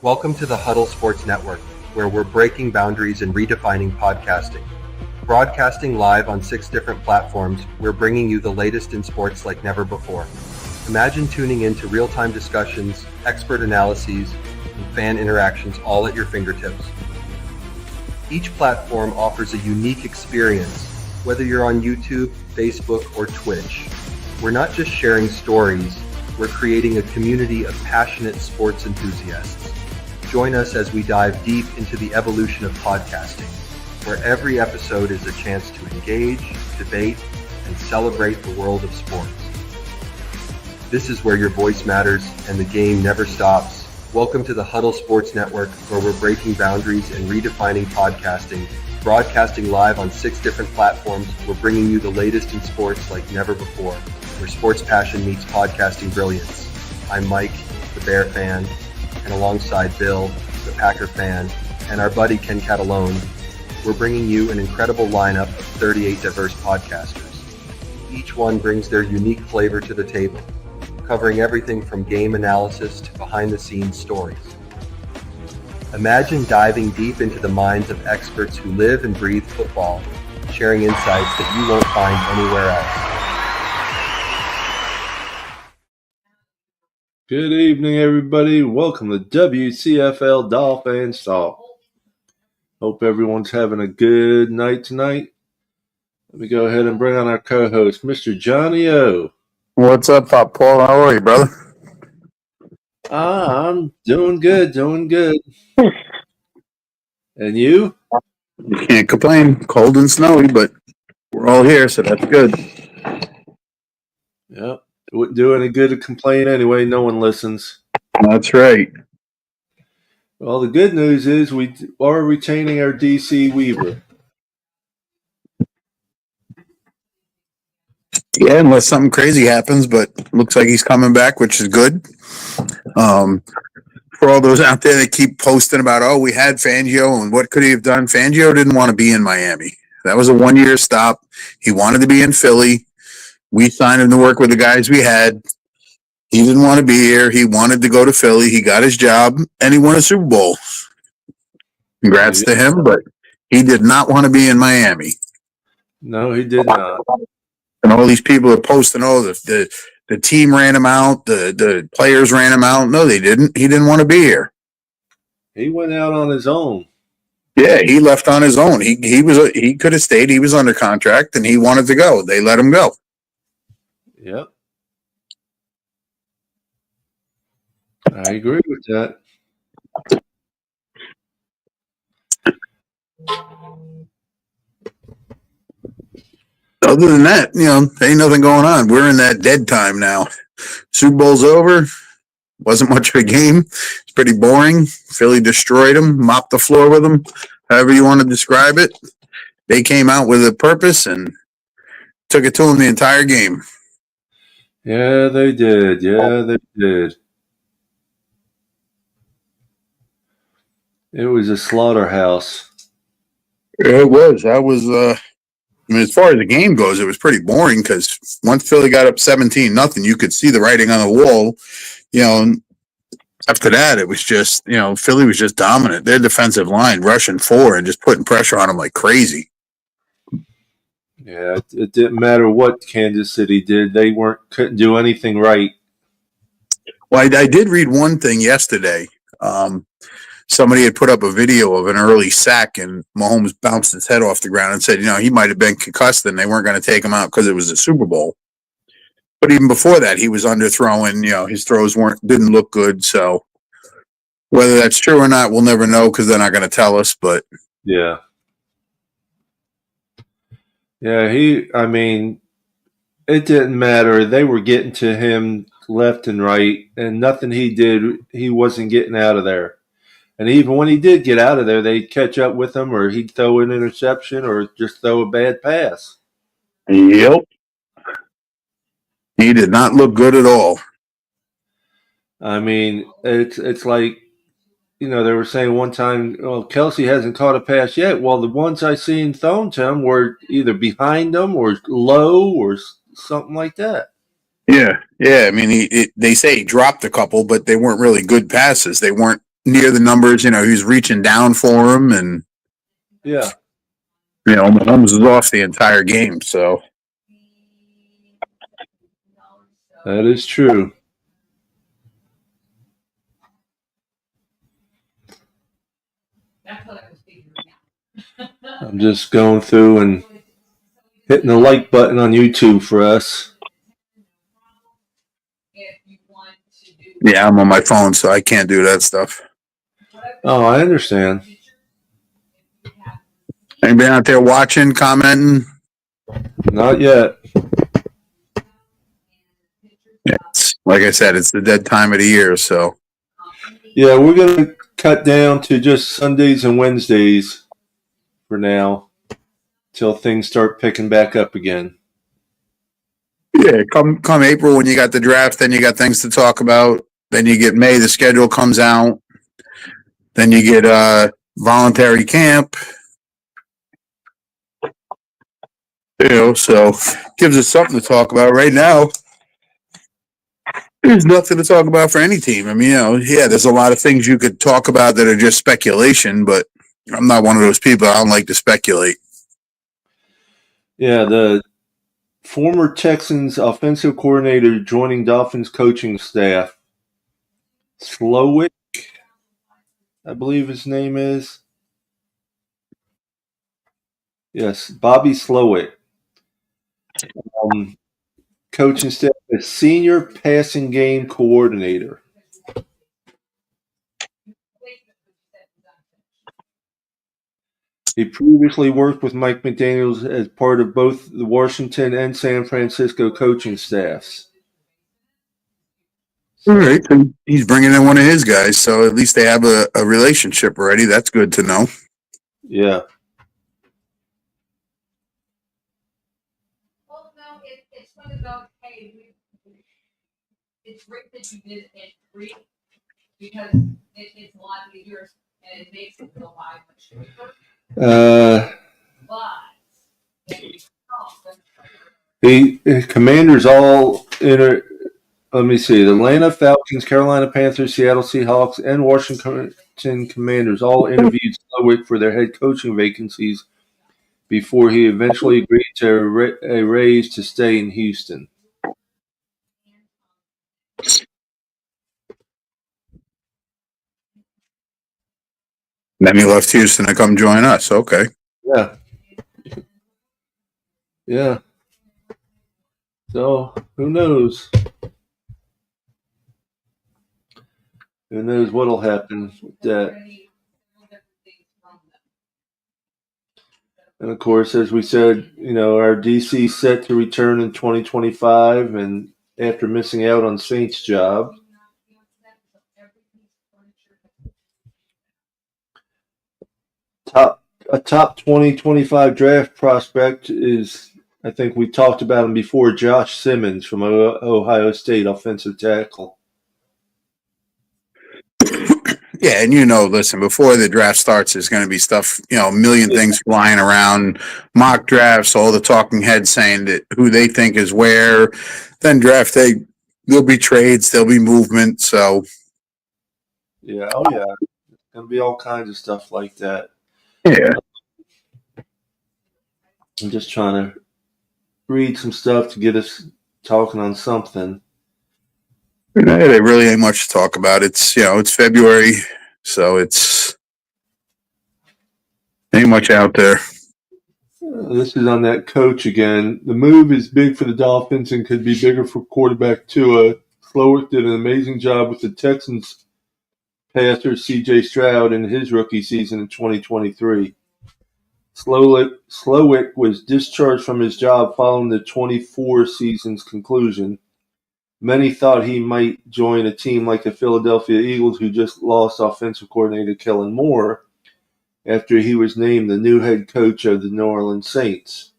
Welcome to the Huddle Sports Network, where we're breaking boundaries and redefining podcasting. Broadcasting live on 6 different platforms, we're bringing you the latest in sports like never before. Imagine tuning in to real-time discussions, expert analyses, and fan interactions all at your fingertips. Each platform offers a unique experience, whether you're on YouTube, Facebook, or Twitch. We're not just sharing stories, we're creating a community of passionate sports enthusiasts. Join us as we dive deep into the evolution of podcasting, where every episode is a chance to engage, debate, and celebrate the world of sports. This is where your voice matters and the game never stops. Welcome to the Huddle Sports Network, where we're breaking boundaries and redefining podcasting. Broadcasting live on 6 different platforms, we're bringing you the latest in sports like never before, where sports passion meets podcasting brilliance. I'm Mike, the Bear fan, and alongside Bill, the Packer fan, and our buddy Ken Catalone, we're bringing you an incredible lineup of 38 diverse podcasters. Each one brings their unique flavor to the table, covering everything from game analysis to behind-the-scenes stories. Imagine diving deep into the minds of experts who live and breathe football, sharing insights that you won't find anywhere else. Good evening, everybody. Welcome to WCFL DolFans Talk. Hope everyone's having a good night tonight. Let me go ahead and bring on our co-host, Mr. Johnny O. What's up, Pop Paul? How are you, brother? I'm doing good. And you? You can't complain. Cold and snowy, but we're all here, so that's good. Yep. It wouldn't do any good to complain anyway. No one listens. That's right. Well, the good news is we are retaining our DC Weaver. Yeah, unless something crazy happens, but looks like he's coming back, which is good. For all those out there that keep posting about, we had Fangio and what could he have done? Fangio didn't want to be in Miami. That was a 1-year stop. He wanted to be in Philly. We signed him to work with the guys we had. He didn't want to be here. He wanted to go to Philly. He got his job, and he won a Super Bowl. Congrats to him, but he did not want to be in Miami. No, he did not. And all these people are posting, the team ran him out, the players ran him out. No, they didn't. He didn't want to be here. He went out on his own. Yeah, he left on his own. He could have stayed. He was under contract, and he wanted to go. They let him go. Yep. I agree with that. Other than that, ain't nothing going on. We're in that dead time now. Super Bowl's over. Wasn't much of a game. It's pretty boring. Philly destroyed them, mopped the floor with them, however you want to describe it. They came out with a purpose and took it to them the entire game. Yeah, they did. It was a slaughterhouse. Yeah, it was. As far as the game goes, it was pretty boring because once Philly got up 17-0, you could see the writing on the wall. And after that, it was just, Philly was just dominant. Their defensive line rushing 4 and just putting pressure on them like crazy. Yeah, it didn't matter what Kansas City did. They couldn't do anything right. Well, I did read one thing yesterday. Somebody had put up a video of an early sack, and Mahomes bounced his head off the ground and said, he might have been concussed, and they weren't going to take him out because it was a Super Bowl. But even before that, he was underthrowing. His throws didn't look good. So whether that's true or not, we'll never know because they're not going to tell us. But yeah. It didn't matter. They were getting to him left and right, and nothing he did, he wasn't getting out of there. And even when he did get out of there, they'd catch up with him, or he'd throw an interception or just throw a bad pass. Yep. He did not look good at all. It's like, they were saying one time, Kelsey hasn't caught a pass yet. Well, the ones I seen thrown to him were either behind him or low or something like that. Yeah. They say he dropped a couple, but they weren't really good passes. They weren't near the numbers. He was reaching down for him, and Yeah, Mahomes was off the entire game. So that is true. I'm just going through and hitting the like button on YouTube for us. yeah, I'm on my phone, so I can't do that stuff. Oh, I understand. Anybody out there watching, commenting? Not yet. Like I said, it's the dead time of the year, so Yeah, we're going to cut down to just Sundays and Wednesdays for now till things start picking back up again. yeah. Come April when you got the draft, then you got things to talk about. Then you get May, the schedule comes out. Then you get voluntary camp. So gives us something to talk about right now. There's nothing to talk about for any team. I mean, yeah, there's a lot of things you could talk about that are just speculation, but I'm not one of those people. I don't like to speculate. Yeah, the former Texans offensive coordinator joining Dolphins coaching staff. Slowick, I believe his name is. Yes, Bobby Slowick. Coaching staff as senior passing game coordinator. He previously worked with Mike McDaniels as part of both the Washington and San Francisco coaching staffs. All right. So he's bringing in one of his guys, so at least they have a relationship already. That's good to know. Yeah. Well, no, it's one of those, hey, it's great that you did it free because it's a lot easier and it makes it go by much cheaper. But the Commanders all let me see. The Atlanta Falcons, Carolina Panthers, Seattle Seahawks, and Washington Commanders all interviewed Slowick for their head coaching vacancies before he eventually agreed to a raise to stay in Houston. Then he left Houston to come join us. Okay. Yeah. Yeah. So, who knows? Who knows what'll happen with that? And of course, as we said, our DC set to return in 2025, and after missing out on Saint's job. A top 2025 draft prospect is, I think we talked about him before, Josh Simmons from Ohio State, offensive tackle. Yeah, and listen, before the draft starts, there's going to be stuff, a million things flying around, mock drafts, all the talking heads saying that who they think is where. Then draft day, there'll be trades, there'll be movement. So, yeah, oh yeah, there's going to be all kinds of stuff like that. Yeah, I'm just trying to read some stuff to get us talking on something. There really ain't much to talk about. It's it's February, so it's ain't much out there. This is on that coach again. The move is big for the Dolphins and could be bigger for quarterback Tua. Slowick did an amazing job with the Texans passer C.J. Stroud in his rookie season in 2023. Slowick was discharged from his job following the 24 season's conclusion. Many thought he might join a team like the Philadelphia Eagles, who just lost offensive coordinator Kellen Moore after he was named the new head coach of the New Orleans Saints.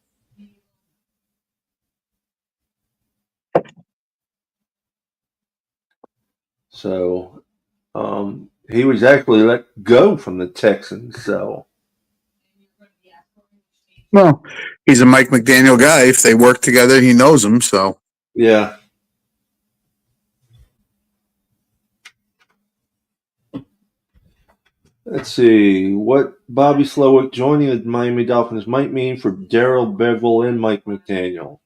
So he was actually let go from the Texans. So, well, he's a Mike McDaniel guy. If they work together, he knows him. So, yeah. Let's see what Bobby Slowick joining the Miami Dolphins might mean for Darrell Bevell and Mike McDaniel.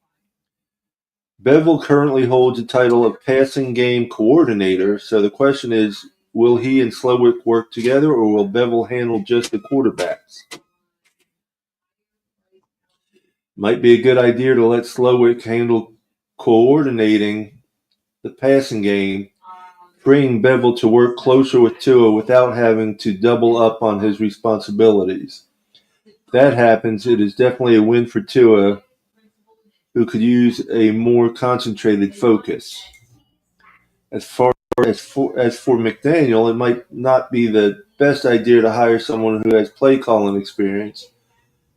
Bevell currently holds the title of passing game coordinator, so the question is, will he and Slowick work together, or will Bevell handle just the quarterbacks? Might be a good idea to let Slowick handle coordinating the passing game, freeing Bevell to work closer with Tua without having to double up on his responsibilities. If that happens, it is definitely a win for Tua, who could use a more concentrated focus. As for McDaniel, it might not be the best idea to hire someone who has play calling experience.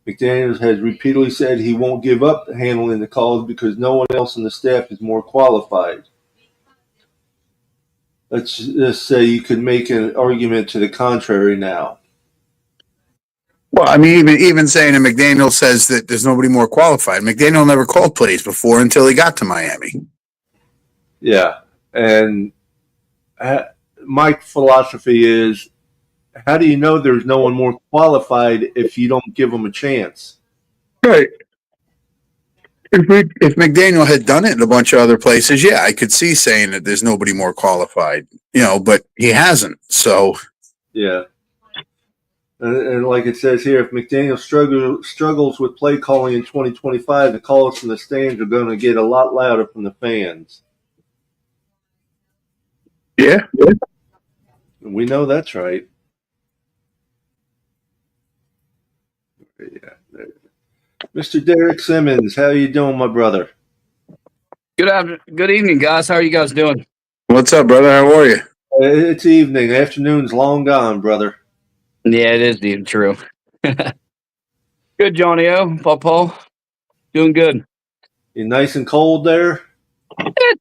McDaniel has repeatedly said he won't give up handling the calls because no one else on the staff is more qualified. Let's just say you could make an argument to the contrary now. Well, I mean, even saying that McDaniel says that there's nobody more qualified. McDaniel never called plays before until he got to Miami. Yeah, and my philosophy is, how do you know there's no one more qualified if you don't give them a chance? Right. If McDaniel had done it in a bunch of other places, yeah, I could see saying that there's nobody more qualified, but he hasn't. So, yeah. And like it says here, if McDaniel struggles with play calling in 2025, the calls from the stands are going to get a lot louder from the fans. yeah. We know that's right. Yeah. Mr. Derek Simmons, how you doing, my brother? Good evening, guys. How are you guys doing? What's up, brother? How are you? It's evening. Afternoon's long gone, brother. Yeah, it is even true. Good, Johnny O. Paul. Doing good. You nice and cold there?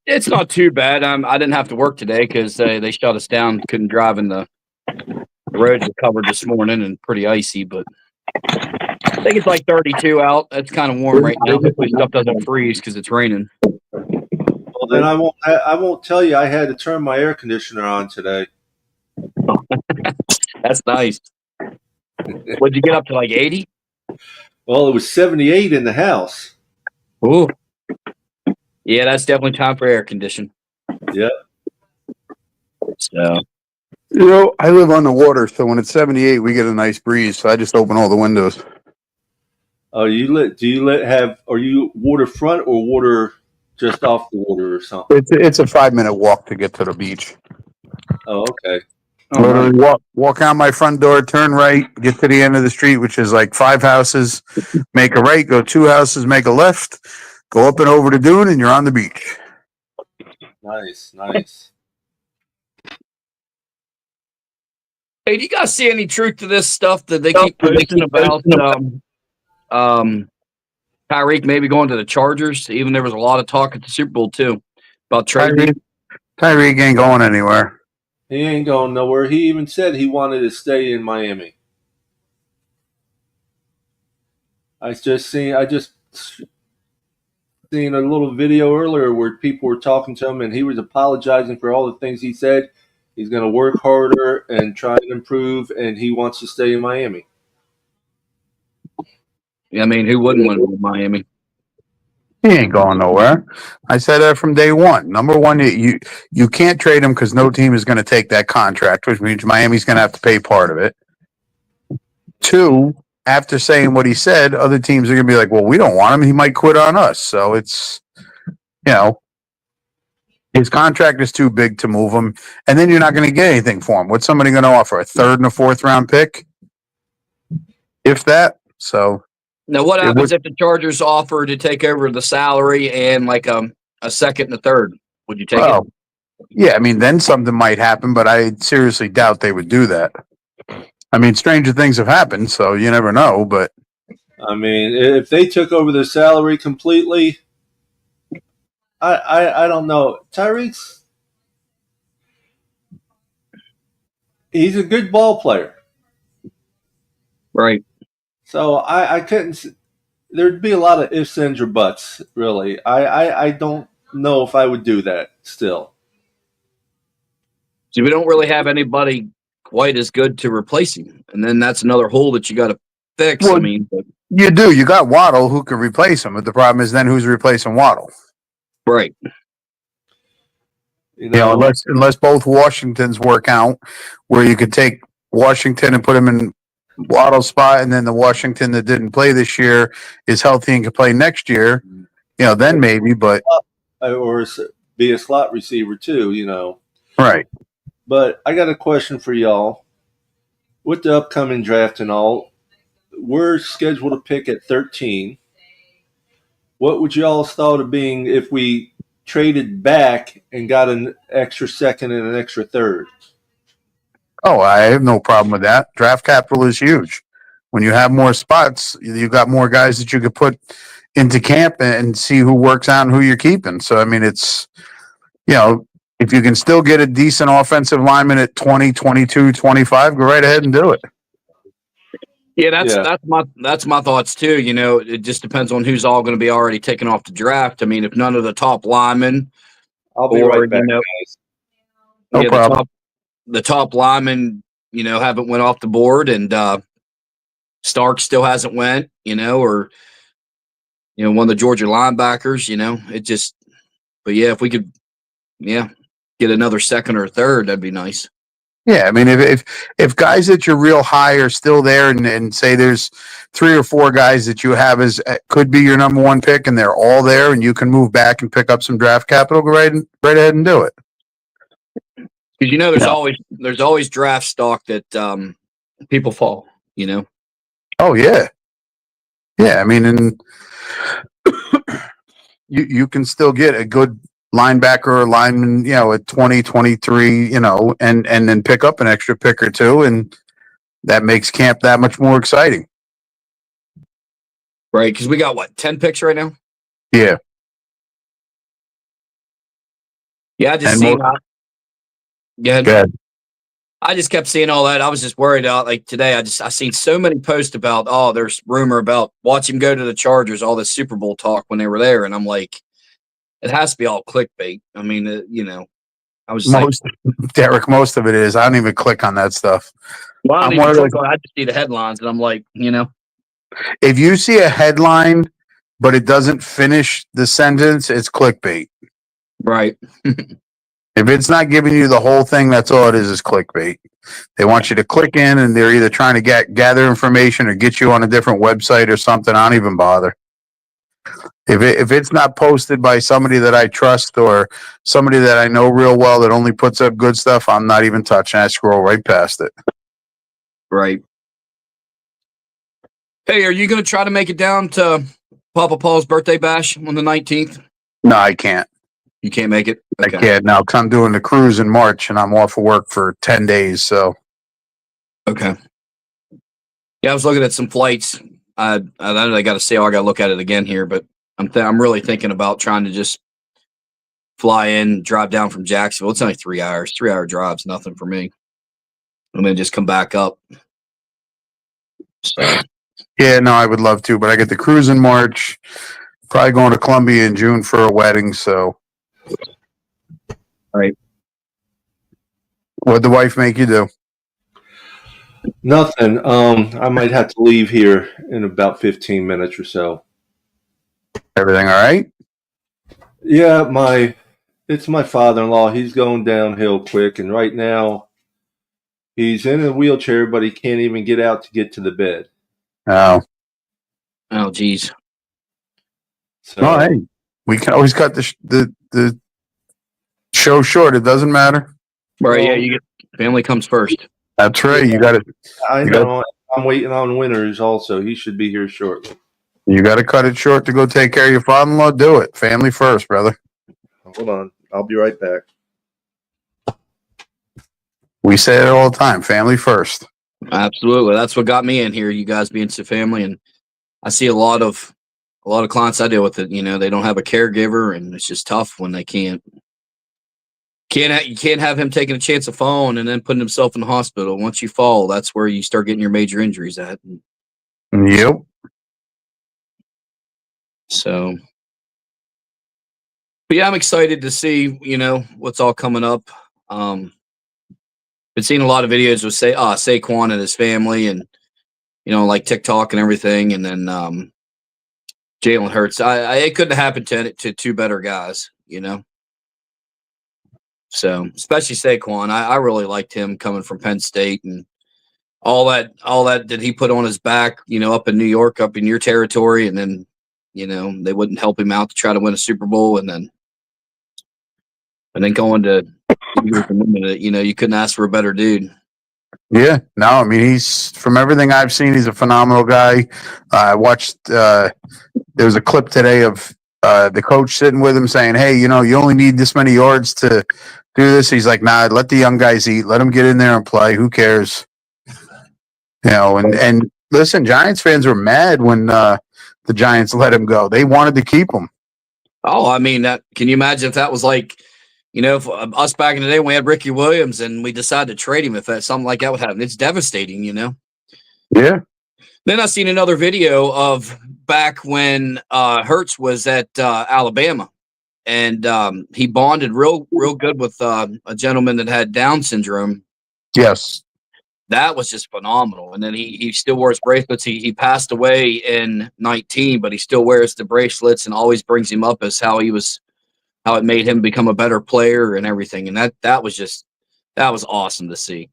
It's not too bad. I didn't have to work today because they shut us down. Couldn't drive in the roads were covered this morning and pretty icy, but I think it's like 32 out. It's kind of warm right now. Hopefully stuff doesn't freeze because it's raining. Well, then I won't tell you I had to turn my air conditioner on today. That's nice. What'd you get up to, like 80? Well, it was 78 in the house. Ooh. Yeah, that's definitely time for air condition. Yeah. So. I live on the water, so when it's 78, we get a nice breeze. So I just open all the windows. Oh, are you waterfront or water just off the water or something? It's a 5-minute walk to get to the beach. Oh, okay. Literally walk out my front door, turn right, get to the end of the street, which is like 5 houses, make a right, go 2 houses, make a left, go up and over the dune, and you're on the beach. Nice. Hey, do you guys see any truth to this stuff that they keep posting about Tyreek maybe going to the Chargers? Even there was a lot of talk at the Super Bowl too about trading. Tyreek ain't going anywhere. He ain't going nowhere. He even said he wanted to stay in Miami. I just seen a little video earlier where people were talking to him and he was apologizing for all the things he said. He's going to work harder and try and improve, and he wants to stay in Miami. I mean, who wouldn't want to go to Miami? He ain't going nowhere. I said that from day one. Number one, you can't trade him because no team is going to take that contract, which means Miami's going to have to pay part of it. 2, after saying what he said, other teams are going to be like, well, we don't want him. He might quit on us. So it's, his contract is too big to move him. And then you're not going to get anything for him. What's somebody going to offer? A 3rd and a 4th round pick? If that. So. Now, what happens if the Chargers offer to take over the salary and like a 2nd and a 3rd? Would you take it? Yeah, I mean, then something might happen, but I seriously doubt they would do that. I mean, stranger things have happened, so you never know. But I mean, if they took over the salary completely, I don't know. Tyreek's he's a good ball player, right? So I couldn't. There'd be a lot of ifs, ands, or buts. Really, I don't know if I would do that still. So we don't really have anybody quite as good to replace him. And then that's another hole that you got to fix. Well, I mean, but, you do. You got Waddle who can replace him, but the problem is then who's replacing Waddle? right. You You know, know, unless both Washingtons work out, where you could take Washington and put him in Waddle's spot, and then the Washington that didn't play this year is healthy and can play next year. You know, then maybe. But or be a slot receiver too. You know, right. but I got a question for y'all. With the upcoming draft and all, we're scheduled to pick at 13. What would y'all's thought of being if we traded back and got an extra second and an extra third? Oh, I have no problem with that. Draft capital is huge. When you have more spots, you got more guys that you could put into camp and see who works out and who you're keeping. So, I mean, it's, you know, if you can still get a decent offensive lineman at 20, 22, 25, go right ahead and do it. Yeah, that's my thoughts too. You know, it just depends on who's all going to be already taken off the draft. I mean, if none of the top linemen, I'll be or, right back, you know, guys. No problem. the top linemen, you know, haven't went off the board, and Stark still hasn't went, you know, or, you know, one of the Georgia linebackers, you know, it just, but yeah, if we could, yeah, get another second or third, that'd be nice. Yeah, I mean, if guys that you're real high are still there, and say there's 3 or 4 guys that you have as could be your number one pick, and they're all there, and you can move back and pick up some draft capital, go right ahead and do it. Because you know, there's always draft stock that people fall. You know. Oh yeah, yeah. I mean, and you can still get a good linebacker or lineman, you know, at 20, 23, you know, and then pick up an extra pick or two, and that makes camp that much more exciting. Right, because we got what, 10 picks right now? Yeah. Yeah, I just And seen. Go Good. ahead. I just kept seeing all that. I was just worried out. Like today, I seen so many posts about, oh, there's rumor about watch him go to the Chargers, all this Super Bowl talk when they were there, and I'm like, it has to be all clickbait. I mean, you know, I was just Derek, most of it is. I don't even click on that stuff. well, I don't I'm even one of click those- on it. I just see the headlines, and I'm like, you know, If you see a headline but it doesn't finish the sentence, it's clickbait. right. If it's not giving you the whole thing, that's all it is clickbait. They want you to click in, and they're either trying to gather information or get you on a different website or something. I don't even bother. If it's not posted by somebody that I trust or somebody that I know real well that only puts up good stuff, I'm not even touching. I scroll right past it. Right. Hey, are you going to try to make it down to Papa Paul's birthday bash on the 19th? No, I can't. You can't make it? Okay. I can't now because I'm doing the cruise in March and I'm off of work for 10 days. So, okay. Yeah, I was looking at some flights. I know I got to see how I got to look at it again here, but I'm really thinking about trying to just fly in, drive down from Jacksonville. It's only 3 hours. 3-hour drive's nothing for me. And then just come back up. So. Yeah, no, I would love to, but I get the cruise in March. Probably going to Columbia in June for a wedding. So, right. What'd the wife make you do? Nothing. I might have to leave here in about 15 minutes or so. Everything all right? Yeah, it's my father-in-law. He's going downhill quick, and right now he's in a wheelchair, but he can't even get out to get to the bed. Oh, geez. So, no, hey, we can always cut the show short. It doesn't matter. Right, yeah, you get family comes first. That's right. You got to. I know. I'm waiting on Winters also. He should be here shortly. You got to cut it short to go take care of your father-in-law. Do it. Family first, brother. Hold on. I'll be right back. We say it all the time. Family first. Absolutely. That's what got me in here, you guys being so family. And I see a lot of clients I deal with it, you know, they don't have a caregiver, and it's just tough when they you can't have him taking a chance of falling and then putting himself in the hospital. Once you fall, that's where you start getting your major injuries at. Yep. So, but yeah, I'm excited to see, you know, what's all coming up. Because been seeing a lot of videos with Saquon and his family, and like TikTok and everything, and then Jalen Hurts. It couldn't happen to two better guys, So especially Saquon, I really liked him coming from Penn State and all that he put on his back, up in New York, up in your territory, and then they wouldn't help him out to try to win a Super Bowl, and then going to you couldn't ask for a better dude. Yeah, no, I mean, he's, from everything I've seen, he's a phenomenal guy. I watched, there was a clip today of the coach sitting with him saying, hey, you only need this many yards to do this. He's like, nah, let the young guys eat. Let them get in there and play. Who cares? And listen, Giants fans were mad when the Giants let him go. They wanted to keep him. Oh, I mean, can you imagine if that was like, if us back in the day when we had Ricky Williams and we decided to trade him, if something like that would happen? It's devastating, Yeah. Then I seen another video of back when Hurts was at Alabama, and he bonded real good with a gentleman that had Down syndrome. Yes. That was just phenomenal. And then he still wears bracelets. He passed away in 2019, but he still wears the bracelets and always brings him up as how it made him become a better player and everything. And that was awesome to see,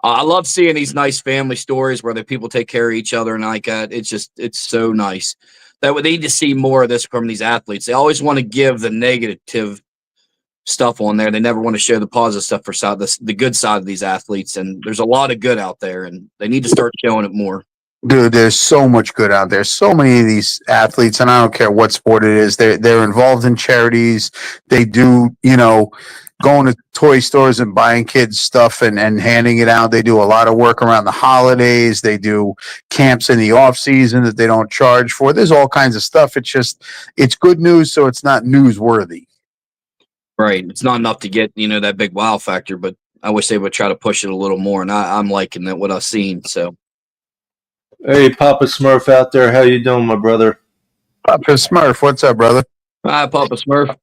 I love seeing these nice family stories where the people take care of each other and like that. It's so nice. That we need to see more of this from these athletes. They always want to give the negative stuff on there. They never want to show the positive stuff for the good side of these athletes. And there's a lot of good out there, and they need to start showing it more. Dude, there's so much good out there. So many of these athletes, and I don't care what sport it is, they're involved in charities. They do, going to toy stores and buying kids stuff and handing it out. They do a lot of work around the holidays. They do camps in the off season that they don't charge for. There's all kinds of stuff. It's good news, so it's not newsworthy. Right. It's not enough to get, that big wow factor, but I wish they would try to push it a little more. And I'm liking that, what I've seen. So. Hey, Papa Smurf out there. How you doing, my brother? Papa Smurf, what's up, brother? Hi, Papa Smurf.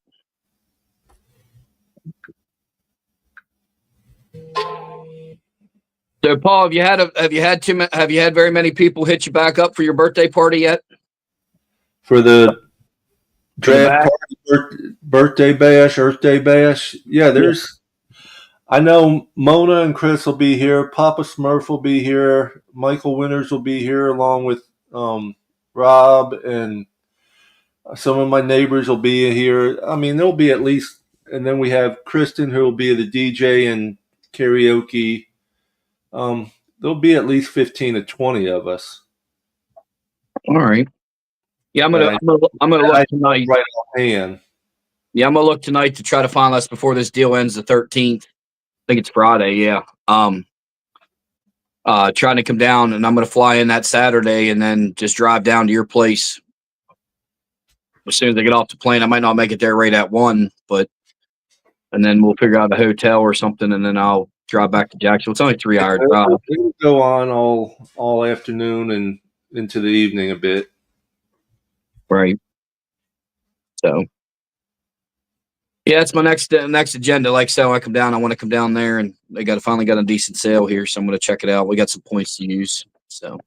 So, Paul, have you had very many people hit you back up for your birthday party yet? For the draft party, birthday bash, Earth Day bash? Yeah, I know Mona and Chris will be here. Papa Smurf will be here. Michael Winters will be here, along with Rob, and some of my neighbors will be here. I mean, there'll be at least, and then we have Kristen, who will be the DJ and karaoke. There'll be at least 15 to 20 of us. All right. Yeah, I'm gonna look tonight. Right offhand. Yeah, I'm gonna look tonight to try to finalize before this deal ends the 13th. I think it's Friday. Yeah. Trying to come down, and I'm gonna fly in that Saturday and then just drive down to your place as soon as I get off the plane. I might not make it there right at 1, and then we'll figure out a hotel or something, and then I'll drive back to Jacksonville. It's only 3-hour drive. It'll go on all afternoon and into the evening a bit. Right. So, yeah, it's my next agenda. Like, so I come down, I want to come down there, and they finally got a decent sale here, so I'm going to check it out. We got some points to use. So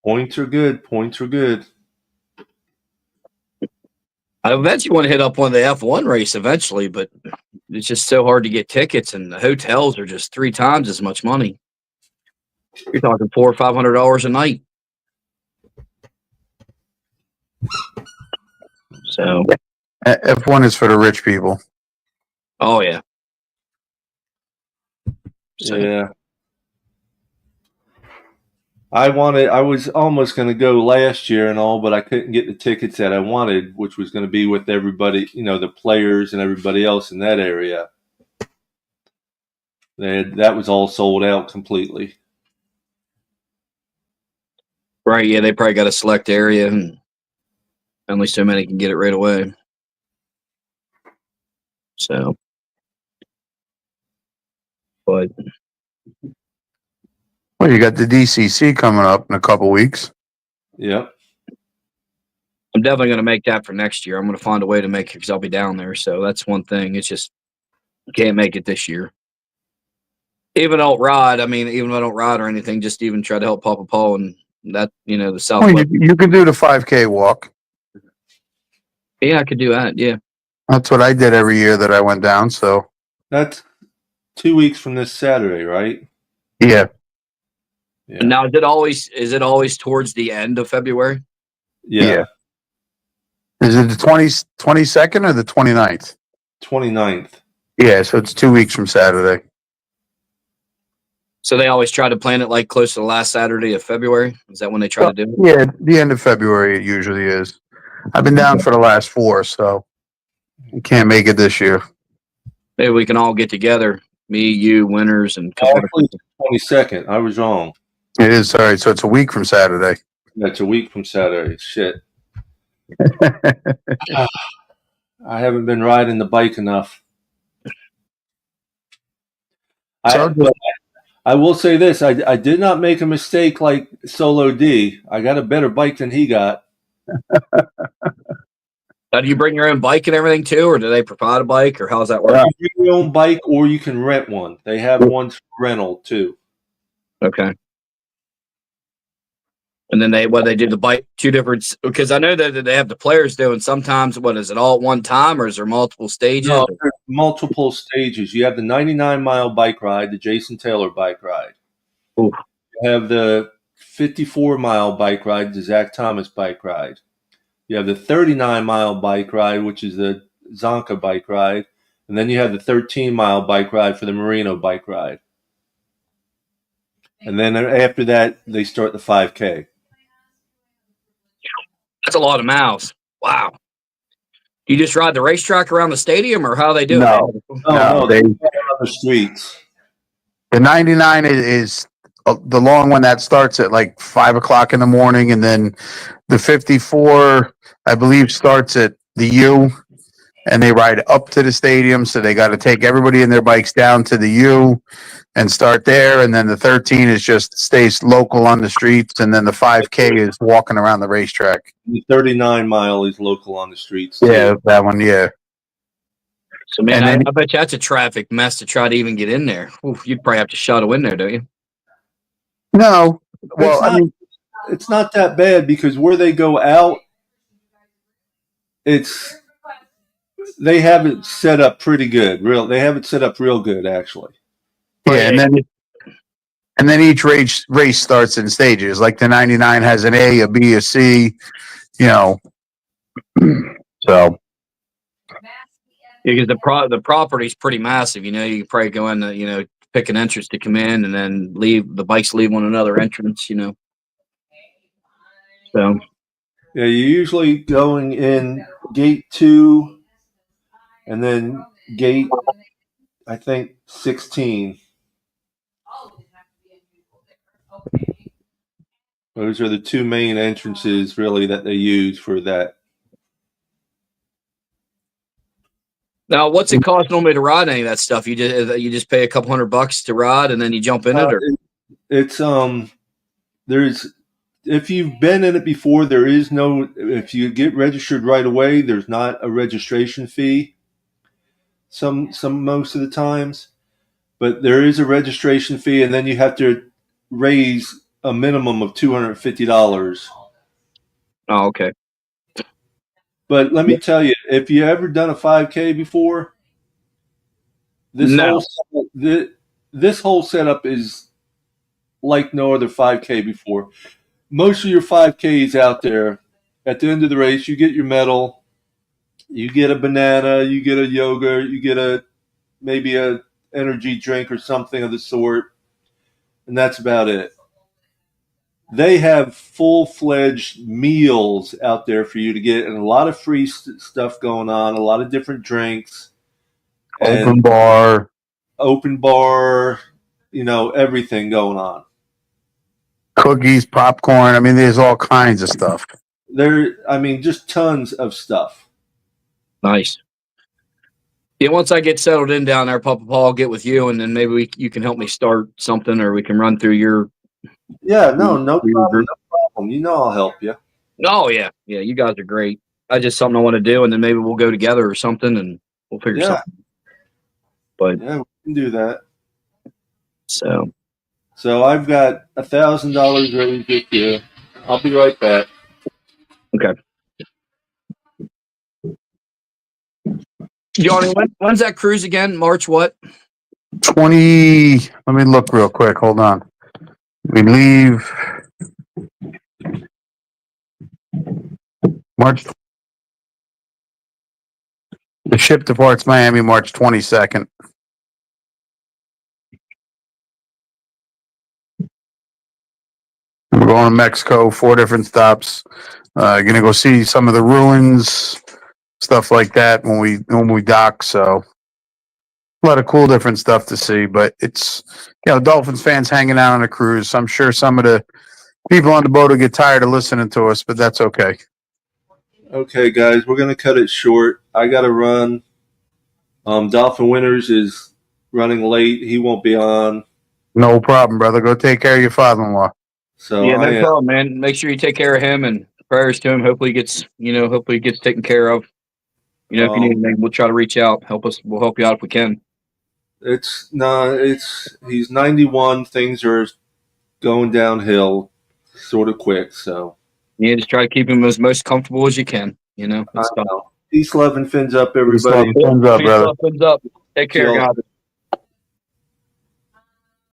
Points are good. I eventually want to hit up one of the F1 race eventually, but it's just so hard to get tickets, and the hotels are just 3 times as much money. You're talking $400 or $500 a night. So F1 is for the rich people. Oh yeah. So, yeah. I was almost going to go last year and all, but I couldn't get the tickets that I wanted, which was going to be with everybody, the players and everybody else in that area. That was all sold out completely. Right. Yeah. They probably got a select area, and only so many can get it right away. So, but. Well, you got the DCC coming up in a couple weeks. Yep. I'm definitely going to make that for next year. I'm going to find a way to make it because I'll be down there. So that's one thing. It's just Can't make it this year. Even though I don't ride, even though I don't ride or anything, just even try to help Papa Paul and that, the Well, Southwest. you can do the 5K walk. Yeah, I could do that. Yeah. That's what I did every year that I went down. So That's 2 weeks from this Saturday, right? yeah, And now, is it always towards the end of February? yeah. Is it the 22nd or the 29th? 29th. Yeah, so it's 2 weeks from Saturday. So they always try to plan it like close to the last Saturday of February. Is that when they try to do it? Yeah, the end of February it usually is. I've been down for the last 4, so I can't make it this year. Maybe we can all get together, me, you, Winters, and Actually, 22nd. I was wrong. It is, sorry. So it's a week from Saturday. That's a week from Saturday. Shit. I haven't been riding the bike enough. I will say this. I did not make a mistake like Solo D. I got a better bike than he got. Now, do you bring your own bike and everything too, or do they provide a bike, or how's that work? You bring your own bike, or you can rent one. They have ones for rental too. Okay. And then they do the bike 2 different, because I know that they have the players doing sometimes. What is it, all at one time, or is there multiple stages? No, there's multiple stages. You have the 99-mile bike ride, the Jason Taylor bike ride. Ooh. You have the 54-mile bike ride, the Zach Thomas bike ride. You have the 39-mile bike ride, which is the Zonka bike ride. And then you have the 13-mile bike ride for the Marino bike ride. And then after that, they start the 5K. That's a lot of miles. Wow. You just ride the racetrack around the stadium, or how they do it? No, they ride on the streets. The 99 is the long one that starts at like 5 o'clock in the morning, and then the 54, I believe, starts at the U, and they ride up to the stadium. So they got to take everybody in their bikes down to the U and start there. And then the 13 is just stays local on the streets, and then the 5K is walking around the racetrack. The 39-mile is local on the streets. Yeah, that one. Yeah. So, man, I bet you that's a traffic mess to try to even get in there. Oof, you'd probably have to shuttle in there, don't you? No. Well, it's not that bad, because where they go out, they have it set up pretty good. They have it set up real good, actually. Yeah, and then each race starts in stages. Like the 99 has an A, a B, a C. So. Because the property's pretty massive. You could probably go in, pick an entrance to come in, and then leave. The bikes leave on another entrance. So. Yeah, you're usually going in gate 2, and then gate, I think, 16. Those are the 2 main entrances, really, that they use for that. Now, what's it cost normally to ride any of that stuff? You just pay a couple $100 to ride, and then you jump in it, or it's if you've been in it before, there is no. If you get registered right away, there's not a registration fee. Most of the times, but there is a registration fee, and then you have to raise a minimum of $250. Oh, okay. But let me tell you, if you ever done a 5K before, this whole setup is like no other 5K before. Most of your 5Ks out there, at the end of the race, you get your medal, you get a banana, you get a yogurt, you get maybe a energy drink or something of the sort, and that's about it. They have full-fledged meals out there for you to get, and a lot of free stuff going on, a lot of different drinks. Open bar, everything going on. Cookies, popcorn. There's all kinds of stuff. Just tons of stuff. Nice. Yeah, once I get settled in down there, Papa Paul, I'll get with you, and then maybe you can help me start something, or we can run through your. Yeah, no problem. I'll help you. Oh, yeah. Yeah, you guys are great. That's just something I want to do, and then maybe we'll go together or something, and we'll figure something. But Yeah, we can do that. so So I've got $1,000 raised this year. I'll be right back. okay. Johnny, when's that cruise again? March what? 20. Let me look real quick. Hold on. We leave March. The ship departs Miami March 22nd. We're going to Mexico, 4 different stops. Gonna go see some of the ruins, stuff like that when we dock. So a lot of cool different stuff to see. But it's Dolphins fans hanging out on a cruise. I'm sure some of the people on the boat will get tired of listening to us, but that's okay. Okay, guys, we're gonna cut it short. I gotta run. Dolphin Winters is running late. He won't be on. No problem, brother. Go take care of your father-in-law. So Yeah, I no am. problem, man. Make sure you take care of him and prayers to him. Hopefully he gets taken care of. If you need anything, we'll try to reach out. Help us. We'll help you out if we can. He's 91. Things are going downhill sort of quick. So Yeah, just try to keep him as most comfortable as you can. That's I know. Peace, love, and fins up, everybody. Thumbs up, Peace, brother. love, thumbs up. Take care, Till- guys.